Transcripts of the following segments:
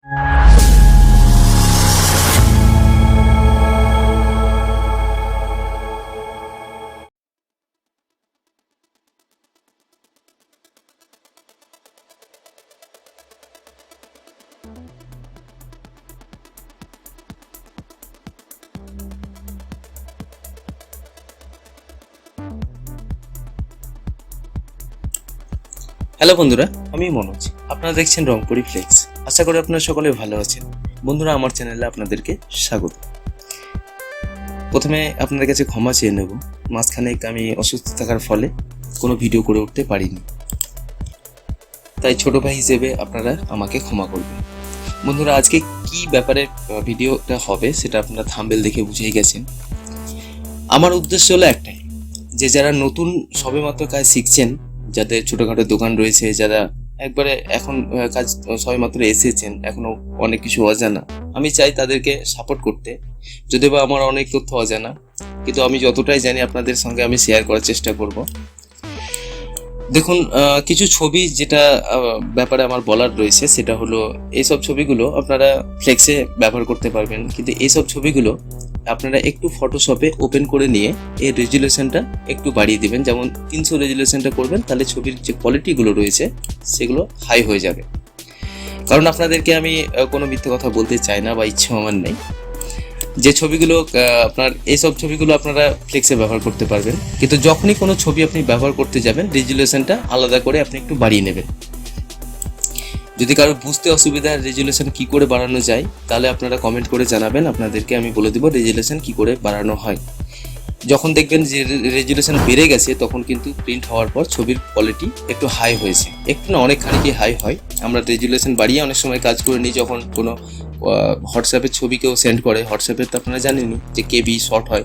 Hello বন্ধুরা, আমি মনোজ। আপনারা দেখছেন রংপরিফ্লেক্স। আশা করি আপনারা সকলে ভালো আছেন। বন্ধুরা, আমার চ্যানেলে আপনাদেরকে স্বাগত। প্রথমে আপনাদের কাছে ক্ষমা চেয়ে নেব, মাঝখানে আমি অসুস্থ থাকার ফলে কোনো ভিডিও করে উঠতে পারিনি, তাই ছোট ভাই হিসেবে আপনারা আমাকে ক্ষমা করবেন। বন্ধুরা, আজকে কি ব্যাপারে ভিডিওটা হবে সেটা আপনারা থাম্বনেল দেখে বুঝেই গেছেন। আমার উদ্দেশ্য হলো একটাই, যে যারা নতুন সবেমাত্র কাজ শিখছেন, যাদের ছোটখাটো দোকান রয়েছে, যারা একবারে এখন কাজ সবেমাত্র এসেছেন, এখনো অনেক কিছু অজানা, আমি চাই তাদেরকে সাপোর্ট করতে। যদিও বা আমার অনেক তথ্য অজানা, কিন্তু আমি যতটাই জানি আপনাদের সঙ্গে আমি শেয়ার করার চেষ্টা করব। দেখুন, কিছু ছবি যেটা ব্যাপারে আমার বলার রয়েছে সেটা হলো, এইসব ছবিগুলো আপনারা ফ্লেক্সে ব্যবহার করতে পারবেন, কিন্তু এইসব ছবিগুলো আপনারা একটু ফটোশপে ওপেন করে নিয়ে এর রেজুলেশনটা একটু বাড়িয়ে দেবেন। যেমন 300 রেজুলেশনটা করবেন, তাহলে ছবির যে কোয়ালিটিগুলো রয়েছে সেগুলো হাই হয়ে যাবে। কারণ আপনাদেরকে আমি কোনো মিথ্যে কথা বলতে চাই না বা ইচ্ছে আমার নেই। যে ছবিগুলো আপনার, এইসব ছবিগুলো আপনারা ফ্লেক্সে ব্যবহার করতে পারবেন, কিন্তু যখনই কোনো ছবি আপনি ব্যবহার করতে যাবেন রেজুলেশনটা আলাদা করে আপনি একটু বাড়িয়ে নেবেন। যদি কারো বুঝতে অসুবিধা রেজুলেশন কি করে বাড়ানো যায়, তাহলে আপনারা কমেন্ট করে জানাবেন, আপনাদেরকে আমি বলে দেবো রেজুলেশন কি করে বাড়ানো হয়। যখন দেখবেন যে রেজুলেশন বেড়ে গেছে, তখন কিন্তু প্রিন্ট হওয়ার পর ছবির কোয়ালিটি একটু হাই হয়েছে, একটু না অনেকখানি কি হাই হয়। আমরা রেজুলেশন বাড়িয়ে অনেক সময় কাজ করে নিই, যখন কোনো হোয়াটসঅ্যাপের ছবি কেউ সেন্ড করে, হোয়াটসঅ্যাপের তো আপনারা জানেনই যে কেবি শর্ট হয়,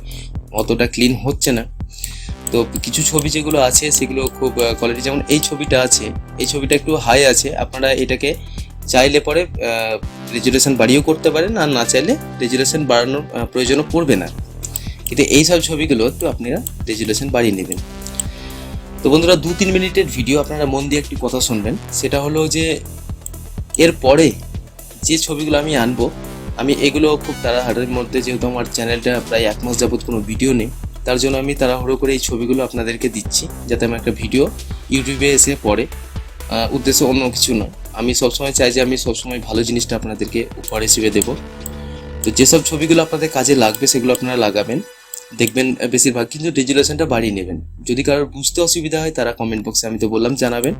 অতটা ক্লিন হচ্ছে না। তো কিছু ছবি যেগুলো আছে সেগুলো খুব কোয়ালিটি, যেমন এই ছবিটা আছে, এই ছবিটা একটু হাই আছে। আপনারা এটাকে চাইলে পরে রেজুলেশন বাড়িয়েও করতে পারেন, আর না চাইলে রেজুলেশন বাড়ানোর প্রয়োজনও পড়বে না। কিন্তু এইসব ছবিগুলো একটু আপনারা রেজুলেশন বাড়িয়ে নেবেন। তো বন্ধুরা, 2-3 মিনিটের ভিডিও, আপনারা মন দিয়ে একটি কথা শুনবেন। সেটা হলো যে এরপরে যে ছবিগুলো আমি আনবো, আমি এগুলো খুব তাড়াহুড়োর মধ্যে, যেহেতু আমার চ্যানেলটা প্রায় 1 মাস যাবত কোনো ভিডিও নেই, তার জন্য আমি তাড়াহুড়ো করে এই ছবিগুলো আপনাদেরকে দিচ্ছি, যাতে আমি একটা ভিডিও ইউটিউবে এসে পড়ে। উদ্দেশ্য অন্য কিছু নয়, আমি সবসময় চাই যে আমি সবসময় ভালো জিনিসটা আপনাদেরকে উপহার হিসেবে দেবো। তো যেসব ছবিগুলো আপনাদের কাজে লাগবে সেগুলো আপনারা লাগাবেন, দেখবেন বেশিরভাগ কিন্তু রেজুলেশনটা বাড়িয়ে নেবেন। যদি কারোর বুঝতে অসুবিধা হয় তারা কমেন্ট বক্সে, আমি তো বললাম, জানাবেন।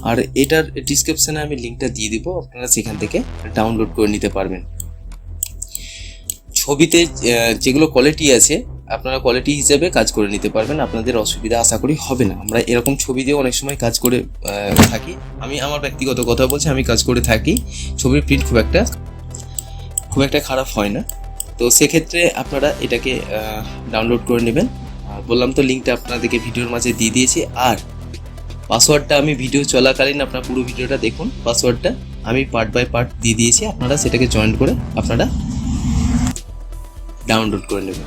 আর এটার ডিসক্রিপশানে আমি লিঙ্কটা দিয়ে দিব, আপনারা সেখান থেকে ডাউনলোড করে নিতে পারবেন। ছবিতে যেগুলো কোয়ালিটি আছে আপনারা কোয়ালিটি হিসেবে কাজ করে নিতে পারবেন, আপনাদের অসুবিধা আশা করি হবে না। আমরা এরকম ছবি দিয়ে অনেক সময় কাজ করে থাকি, আমি আমার ব্যক্তিগত কথা বলছি, আমি কাজ করে থাকি। ছবির প্রিন্ট খুব একটা খারাপ হয় না। তো সেক্ষেত্রে আপনারা এটাকে ডাউনলোড করে নেবেন। বললাম তো, লিঙ্কটা আপনাদেরকে ভিডিওর মাঝে দিয়ে দিয়েছি। আর পাসওয়ার্ডটা আমি ভিডিও চলাকালীন, আপনারা পুরো ভিডিওটা দেখুন, পাসওয়ার্ডটা আমি পার্ট বাই পার্ট দিয়ে দিয়েছি, আপনারা সেটাকে জয়েন করে আপনারা ডাউনলোড করে নেবেন।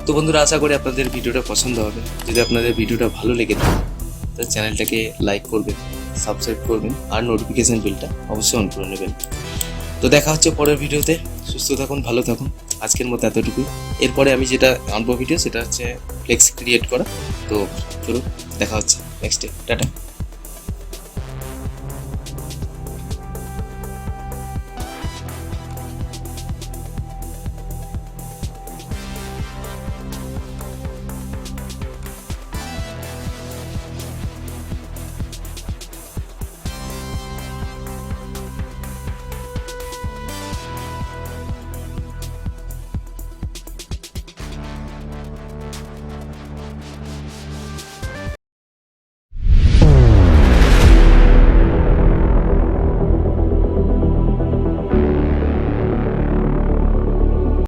তো বন্ধুরা, আশা করি আপনাদের ভিডিওটা পছন্দ হবে। যদি আপনাদের ভিডিওটা ভালো লেগে থাকে তাহলে চ্যানেলটাকে লাইক করবেন, সাবস্ক্রাইব করবেন, আর নোটিফিকেশন বেলটা অবশ্যই অন করে নেবেন। তো দেখা হচ্ছে পরের ভিডিওতে। সুস্থ থাকুন, ভালো থাকুন। আজকের মতো এতটুকুই। এরপরে আমি যেটা আনবো ভিডিও, সেটা হচ্ছে ফ্লেক্স ক্রিয়েট করা। তো চলুন, দেখা হচ্ছে নেক্সট ডে। টাটা।